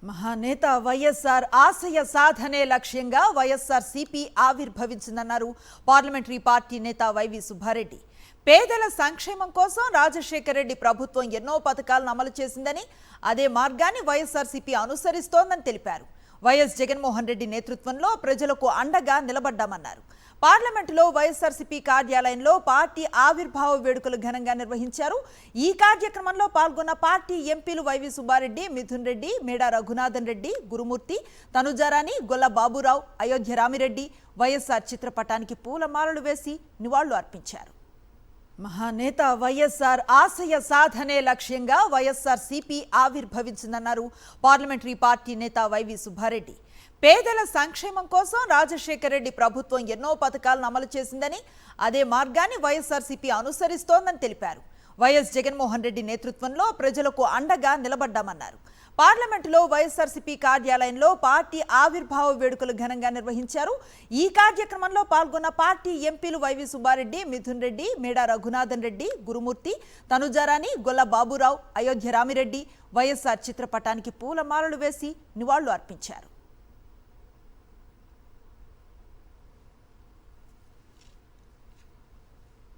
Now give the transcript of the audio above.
మహానేత వైఎస్ఆర్ ఆశయ సాధనే లక్ష్యంగా వైఎస్ఆర్ సిపి ఆవిర్భవించిందన్నారు పార్లమెంటరీ పార్టీ నేత వైవి సుబ్బారెడ్డి. పేదల సంక్షేమం కోసం రాజశేఖర రెడ్డి ప్రభుత్వం ఎన్నో పథకాలను అమలు చేసిందని, అదే మార్గాన్ని వైఎస్ఆర్ సిపి అనుసరిస్తోందని తెలిపారు. వైఎస్ జగన్మోహన్ రెడ్డి నేతృత్వంలో ప్రజలకు అండగా నిలబడ్డామన్నారు. పార్లమెంటులో వైఎస్ఆర్సీపీ కార్యాలయంలో పార్టీ ఆవిర్భావ వేడుకలు ఘనంగా నిర్వహించారు. ఈ కార్యక్రమంలో పాల్గొన్న పార్టీ ఎంపీలు వైవి సుబ్బారెడ్డి, మిథున్ రెడ్డి, మేడా రఘునాథన్ రెడ్డి, గురుమూర్తి, తనుజారాణి, గొల్ల బాబురావు, అయోధ్య రామిరెడ్డి వైఎస్ఆర్ చిత్రపటానికి పూలమాలలు వేసి నివాళులు అర్పించారు. మహానేత వైఎస్ఆర్ ఆశయ సాధనే లక్ష్యంగా వైఎస్ఆర్ సిపి ఆవిర్భవించిందన్నారు పార్లమెంటరీ పార్టీ నేత వైవి సుబ్బారెడ్డి. పేదల సంక్షేమం కోసం రాజశేఖర రెడ్డి ప్రభుత్వం ఎన్నో పథకాలను అమలు చేసిందని, అదే మార్గాన్ని వైఎస్ఆర్సీపీ అనుసరిస్తోందని తెలిపారు. వైఎస్ జగన్మోహన్ రెడ్డి నేతృత్వంలో ప్రజలకు అండగా నిలబడ్డామన్నారు. పార్లమెంటులో వైఎస్ఆర్సీపీ కార్యాలయంలో పార్టీ ఆవిర్భావ వేడుకలు ఘనంగా నిర్వహించారు. ఈ కార్యక్రమంలో పాల్గొన్న పార్టీ ఎంపీలు వైవి సుబ్బారెడ్డి, మిథున్ రెడ్డి, మేడా రఘునాథన్ రెడ్డి, గురుమూర్తి, తనుజారాణి, గొల్ల బాబురావు, అయోధ్య రామిరెడ్డి వైఎస్ఆర్ చిత్రపటానికి పూలమాలలు వేసి నివాళులు అర్పించారు.